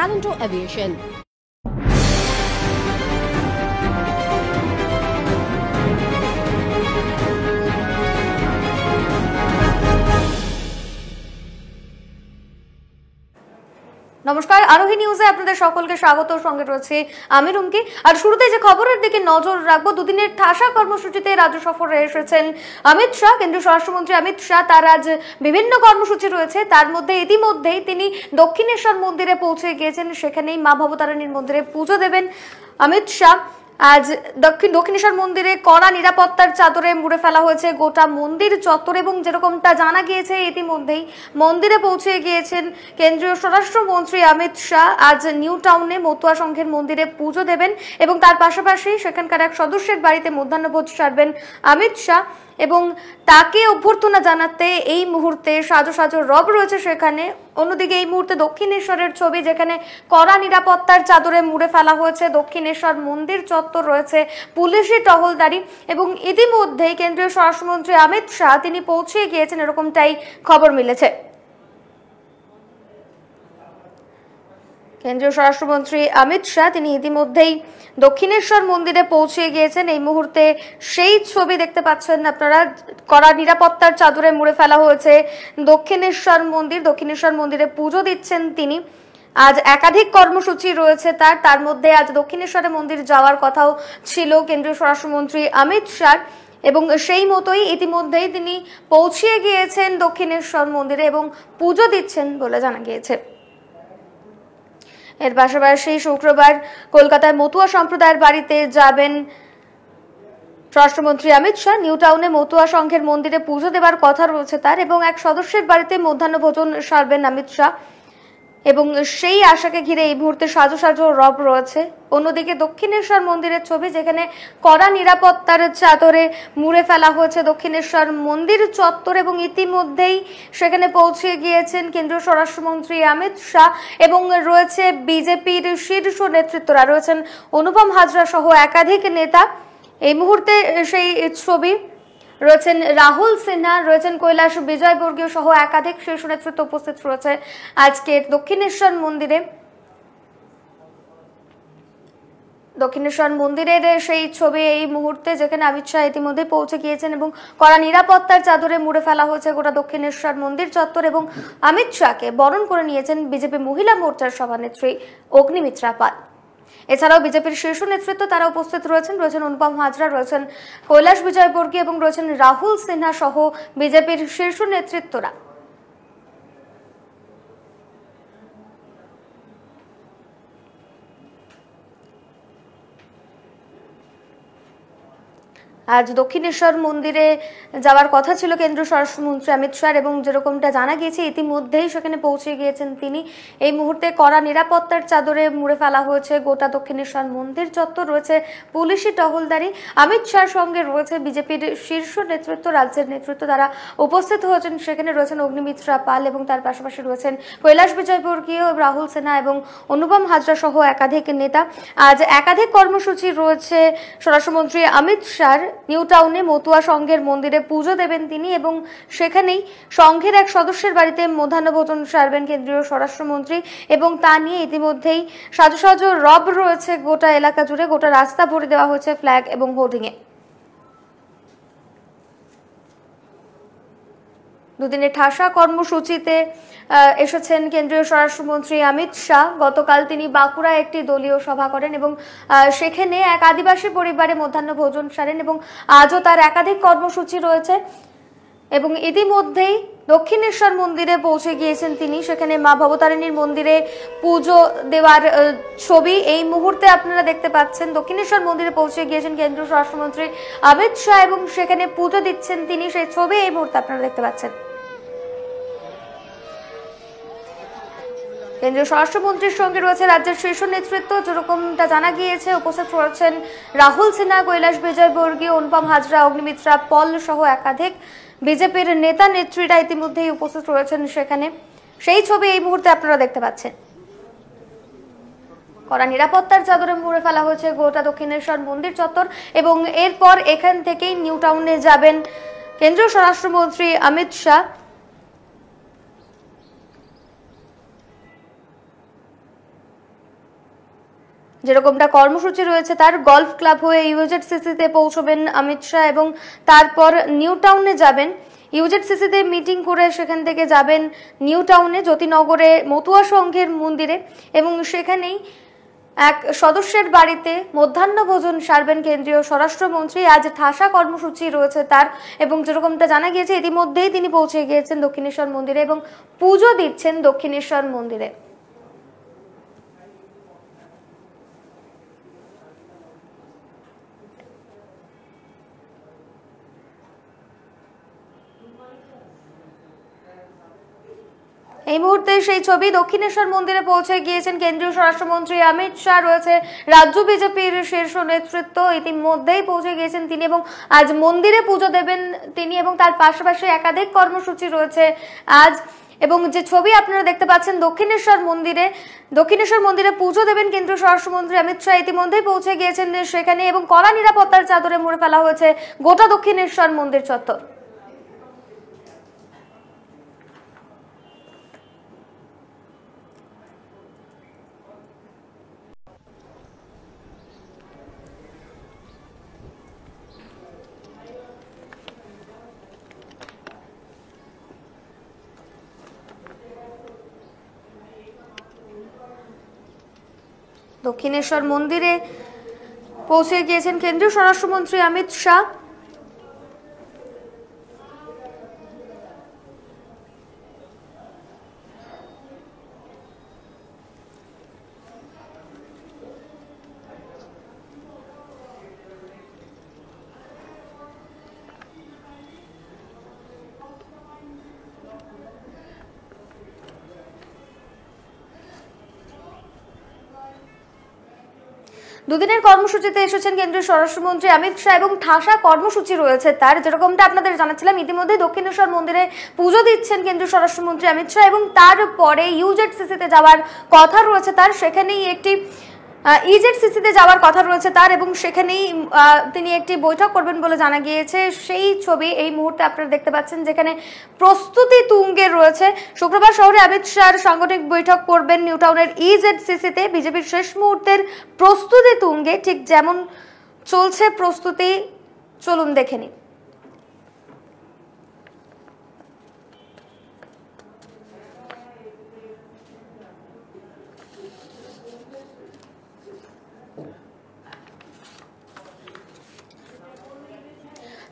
Talento Aviation. নমস্কার, আরোহী নিউজে আপনাদের সকলকে স্বাগত। সঙ্গে রয়েছে আমি রুমকি। আর শুরুতে যে খবরের দিকে নজর রাখবো, দুদিনের ঠাসা কর্মসূচিতে রাজ্য সফরে এসেছেন অমিত শাহ। কেন্দ্রীয় স্বরাষ্ট্রমন্ত্রী অমিত শাহ, তার আজ বিভিন্ন কর্মসূচি রয়েছে। তার মধ্যে ইতিমধ্যেই তিনি দক্ষিণেশ্বর মন্দিরে পৌঁছে গিয়েছেন। সেখানেই মা ভবতারিণীর মন্দিরে পুজো দেবেন অমিত শাহ। আজ দক্ষিণেশ্বর মন্দিরে কড়া নিরাপত্তার চাদরে মুড়ে ফেলা হয়েছে গোটা মন্দির চত্বর, এবং যেরকমটা জানা গিয়েছে ইতিমধ্যেই মন্দিরে পৌঁছে গিয়েছেন কেন্দ্রীয় স্বরাষ্ট্রমন্ত্রী অমিত শাহ। আজ নিউ টাউনে মতুয়া সংঘের মন্দিরে পুজো দেবেন এবং তার পাশাপাশি সেখানকার এক সদস্যের বাড়িতে মধ্যাহ্নভোজ সারবেন অমিত শাহ। এবং তাকে অভ্যর্থনা জানাতে এই মুহূর্তে সাজো সাজো রব রয়েছে সেখানে। অন্যদিকে এই মুহূর্তে দক্ষিণেশ্বরের ছবি, যেখানে কড়া নিরাপত্তার চাদরে মুড়ে ফেলা হয়েছে দক্ষিণেশ্বর মন্দির চত্বর, রয়েছে পুলিশি টহলদারি। এবং ইতিমধ্যেই কেন্দ্রীয় স্বরাষ্ট্রমন্ত্রী অমিত শাহ তিনি পৌঁছে গিয়েছেন, এরকমটাই খবর মিলেছে। কেন্দ্রীয় স্বরাষ্ট্রমন্ত্রী অমিত শাহ তিনি ইতিমধ্যেই দক্ষিণেশ্বর মন্দিরে পৌঁছে গিয়েছেন। এই মুহূর্তে সেই ছবি দেখতে পাচ্ছেন আপনারা, কড়া নিরাপত্তার চাদরে মুড়ে ফেলা হয়েছে দক্ষিণেশ্বর মন্দির। দক্ষিণেশ্বর মন্দিরে পুজো দিচ্ছেন তিনি। আজ একাধিক কর্মসূচি রয়েছে তার মধ্যে আজ দক্ষিণেশ্বরে মন্দির যাওয়ার কথাও ছিল কেন্দ্রীয় স্বরাষ্ট্রমন্ত্রী অমিত শাহ, এবং সেই মতোই ইতিমধ্যেই তিনি পৌঁছে গিয়েছেন দক্ষিণেশ্বর মন্দিরে এবং পুজো দিচ্ছেন বলে জানা গিয়েছে। এর পাশাপাশি শুক্রবার কলকাতায় মতুয়া সম্প্রদায়ের বাড়িতে যাবেন স্বরাষ্ট্রমন্ত্রী অমিত শাহ। নিউ টাউনে মতুয়া সংঘের মন্দিরে পুজো দেওয়ার কথা রয়েছে তার, এবং এক সদস্যের বাড়িতে মধ্যাহ্নভোজন সারবেন অমিত শাহ। এবং সেই আশাকে ঘিরে এই মুহূর্তে সাজো সাজো রব রয়েছে। অন্যদিকে দক্ষিণেশ্বর মন্দিরের ছবি, যেখানে কড়া নিরাপত্তার চাদরে মুড়ে ফেলা হয়েছে দক্ষিণেশ্বর মন্দির চত্বর, এবং ইতিমধ্যেই সেখানে পৌঁছে গিয়েছেন কেন্দ্রীয় স্বরাষ্ট্রমন্ত্রী অমিত শাহ। এবং রয়েছে বিজেপির শীর্ষ নেতৃত্বরা, রয়েছেন অনুপম হাজরা সহ একাধিক নেতা। এই মুহূর্তে সেই ছবি, রয়েছেন রাহুল সিনহা, রয়েছেন কৈলাস বিজয়বর্গীয় সহ একাধিক শীর্ষ নেতৃত্ব উপস্থিত রয়েছে আজকের দক্ষিণেশ্বর মন্দিরে। দক্ষিণেশ্বর মন্দিরের সেই ছবি এই মুহূর্তে, যেখানে অমিত শাহ ইতিমধ্যে পৌঁছে গিয়েছেন এবং কড়া নিরাপত্তার চাদরে মুড়ে ফেলা হয়েছে গোটা দক্ষিণেশ্বর মন্দির চত্বর। এবং অমিত শাহকে বরণ করে নিয়েছেন বিজেপি মহিলা মোর্চার সভানেত্রী অগ্নিমিত্রা পাল। এছাড়াও বিজেপির শীর্ষ নেতৃত্ব তারা উপস্থিত রয়েছেন। রয়েছেন অনুপম হাজরা, রয়েছেন কৈলাস বিজয়বর্গীয় এবং রয়েছেন রাহুল সিনহা সহ বিজেপির শীর্ষ নেতৃত্বরা। আজ দক্ষিণেশ্বর মন্দিরে যাওয়ার কথা ছিল কেন্দ্রীয় স্বরাষ্ট্রমন্ত্রী অমিত শাহ, এবং যেরকমটা জানা গিয়েছে ইতিমধ্যেই সেখানে পৌঁছে গিয়েছেন তিনি। এই মুহূর্তে কড়া নিরাপত্তার চাদরে মুড়ে ফেলা হয়েছে গোটা দক্ষিণেশ্বর মন্দির চত্বর, রয়েছে পুলিশি টহলদারি। অমিত শাহর সঙ্গে রয়েছে বিজেপির শীর্ষ নেতৃত্ব, রাজ্যের নেতৃত্ব, তারা উপস্থিত হয়েছেন সেখানে। রয়েছেন অগ্নিমিত্রা পাল এবং তার পাশাপাশি রয়েছেন কৈলাস বিজয়বর্গীয়, রাহুল সিনহা এবং অনুপম হাজরা সহ একাধিক নেতা। আজ একাধিক কর্মসূচি রয়েছে স্বরাষ্ট্রমন্ত্রী অমিত শাহর। নিউ টাউনে মতুয়া সংঘের মন্দিরে পুজো দেবেন তিনি, এবং সেখানেই সংঘের এক সদস্যের বাড়িতে মধ্যাহ্নভোজন সারবেন কেন্দ্রীয় স্বরাষ্ট্রমন্ত্রী। এবং তা নিয়ে ইতিমধ্যেই সাজো সাজো রব রয়েছে গোটা এলাকা জুড়ে। গোটা রাস্তা ভরে দেওয়া হয়েছে ফ্ল্যাগ এবং হোর্ডিংয়ে। দুদিনের ঠাসা কর্মসূচিতে এসেছেন কেন্দ্রীয় স্বরাষ্ট্রমন্ত্রী অমিত শাহ। গতকাল তিনি বাঁকুড়ায় একটি দলীয় সভা করেন এবং সেখানে এক আদিবাসী পরিবারে মধ্যাহ্নভোজন সারেন, এবং আজও তার একাধিক কর্মসূচি রয়েছে। এবং ইতিমধ্যেই দক্ষিণেশ্বর মন্দিরে পৌঁছে গিয়েছেন তিনি। সেখানে মা ভবতারিণীর মন্দিরে পুজো দেওয়ার ছবি এই মুহূর্তে আপনারা দেখতে পাচ্ছেন। দক্ষিণেশ্বর মন্দিরে পৌঁছে গিয়েছেন কেন্দ্রীয় স্বরাষ্ট্রমন্ত্রী অমিত শাহ, এবং সেখানে পুজো দিচ্ছেন তিনি। সেই ছবি এই মুহূর্তে আপনারা দেখতে পাচ্ছেন। কেন্দ্রীয় স্বরাষ্ট্রমন্ত্রীর সঙ্গে রয়েছে রাজ্যের শীর্ষ নেতৃত্ব, যেরকমটা জানা গিয়েছে উপস্থিত রয়েছেন রাহুল সিনহা, কৈলাস বিজয়বর্গীয়, অনুপম হাজরা, অগ্নিমিত্রা পল সহ একাধিক বিজেপির নেতা নেত্রীরা ইতিমধ্যেই উপস্থিত রয়েছেন সেখানে। সেই ছবি এই মুহূর্তে আপনারা দেখতে পাচ্ছেন। কড়া নিরাপত্তার চাদরে মুড়ে ফেলা হয়েছে গোটা দক্ষিণেশ্বর মন্দির চত্বর, এবং এরপর এখান থেকেই নিউ টাউনে যাবেন কেন্দ্রীয় স্বরাষ্ট্রমন্ত্রী অমিত শাহ। এবং যেরকমটা কর্মসূচি রয়েছে তার, গলফ ক্লাব হয়ে ইউজেডসিসিতে পৌঁছবেন অমিত শাহ এবং তারপর নিউ টাউনে যাবেন। ইউজেডসিসিতে মিটিং করে সেখান থেকে যাবেন নিউ টাউনে জ্যোতিনগরে মতুয়া সংঘের মন্দিরে এবং সেখানেই এক সদস্যের বাড়িতে মধ্যাহ্ন ভোজন সারবেন কেন্দ্রীয় স্বরাষ্ট্রমন্ত্রী। আজ ঠাসা কর্মসূচি রয়েছে তার এবং যেরকমটা জানা গিয়েছে ইতিমধ্যেই তিনি পৌঁছে গিয়েছেন দক্ষিণেশ্বর মন্দিরে এবং পুজো দিচ্ছেন দক্ষিণেশ্বর মন্দিরে। এই মুহূর্তে সেই ছবি, দক্ষিণেশ্বর মন্দিরে পৌঁছে গিয়েছেন কেন্দ্রীয় স্বরাষ্ট্রমন্ত্রী অমিত শাহ, রয়েছে রাজ্য বিজেপির শীর্ষ নেতৃত্ব, ইতিমধ্যেই পৌঁছে গিয়েছেন তিনি এবং আজ মন্দিরে পুজো দেবেন তিনি এবং তার পাশাপাশি একাধিক কর্মসূচি রয়েছে আজ। এবং যে ছবি আপনারা দেখতে পাচ্ছেন দক্ষিণেশ্বর মন্দিরে পুজো দেবেন কেন্দ্রীয় স্বরাষ্ট্রমন্ত্রী অমিত শাহ, ইতিমধ্যেই পৌঁছে গিয়েছেন সেখানে এবং কড়া নিরাপত্তার চাদরে মুড়ে ফেলা হয়েছে গোটা দক্ষিণেশ্বর মন্দির চত্বর। দক্ষিণেশ্বর মন্দিরে পৌঁছে গিয়েছেন কেন্দ্রীয় স্বরাষ্ট্রমন্ত্রী অমিত শাহ। দুদিনের কর্মসূচিতে এসেছেন কেন্দ্রীয় স্বরাষ্ট্রমন্ত্রী অমিত শাহ এবং ঠাসা কর্মসূচি রয়েছে তার, যেরকমটা আপনাদের জানাচ্ছিলাম ইতিমধ্যে দক্ষিণেশ্বর মন্দিরে পুজো দিচ্ছেন কেন্দ্রীয় স্বরাষ্ট্রমন্ত্রী অমিত শাহ এবং তারপরে ইউজেডসিসিতে যাওয়ার কথা রয়েছে তার, সেখানেই একটি ইজেডসিসিতে যাওয়ার কথা রয়েছে তার এবং সেখানেই তিনি একটি বৈঠক করবেন বলে জানা গিয়েছে। সেই ছবি এই মুহূর্তে আপনারা দেখতে পাচ্ছেন যেখানে প্রস্তুতি তুঙ্গে রয়েছে। শুক্রবার শহরে অমিত শাহর সাংগঠনিক বৈঠক করবেন নিউ টাউনের ইজেডসিসিতে। বিজেপির শেষ মুহূর্তের প্রস্তুতি তুঙ্গে, ঠিক যেমন চলছে প্রস্তুতি, চলুন দেখে নিন।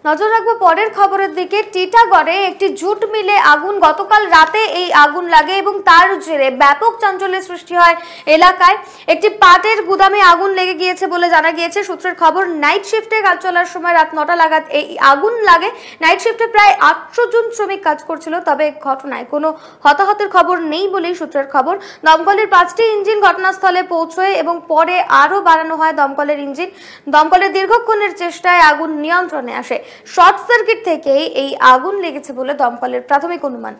নজর রাখবো পরের খবরের দিকে। টিটাগড়ে একটি জুট মিলে আগুন, গতকাল রাতে এই আগুন লাগে এবং তার জেরে ব্যাপক চাঞ্চল্যের সৃষ্টি হয় এলাকায়। একটি পাটের গুদামে আগুন লেগে গিয়েছে বলে জানা গিয়েছে সূত্রের খবর। নাইট শিফটে কাজ চলার সময় রাত 9টা নাগাদ এই আগুন লাগে। নাইট শিফটে প্রায় 800 জন শ্রমিক কাজ করছিল, তবে ঘটনায় কোনো হতাহতের খবর নেই বলেই সূত্রের খবর। দমকলের 5টি ইঞ্জিন ঘটনাস্থলে পৌঁছয় এবং পরে আরও বাড়ানো হয় দমকলের ইঞ্জিন। দমকলের দীর্ঘক্ষণের চেষ্টায় আগুন নিয়ন্ত্রণে আসে। শর্ট সার্কিট থেকে এই আগুন লেগেছে বলে দমকলের প্রাথমিক অনুমান।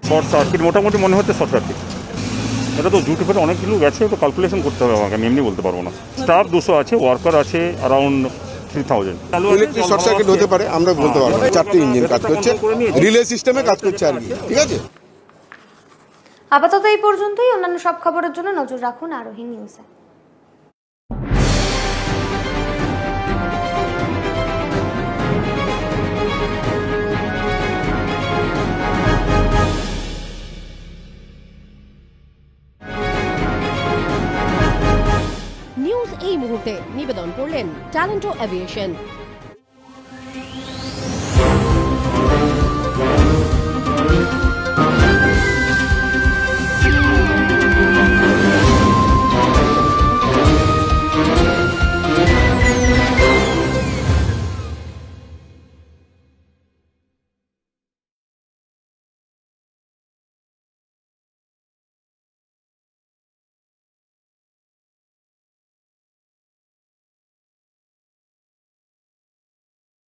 শর্ট সার্কিট মোটামুটি মনে হচ্ছে শর্ট সার্কিট। এটা তো জুট করে অনেক কিছু গেছে, তো ক্যালকুলেশন করতে হবে আমাকে, আমি এমনি বলতে পারবো না। স্টাফ 200 আছে, ওয়ার্কার আছে অ্যারাউন্ড 3000। ইলেকট্রিক শর্ট সার্কিট হতে পারে, আমরা বলতে পারবো না। 4টি ইঞ্জিন কাজ করছে, রিলে সিস্টেমে কাজ করছে আর কি, ঠিক আছে। আপাতত এই পর্যন্তই। অন্যান্য সব খবরের জন্য নজর রাখুন আরোহী নিউজে। নিউজ এই মুহূর্তে নিবেদন করলেন ট্যালেন্টো এভিয়েশন।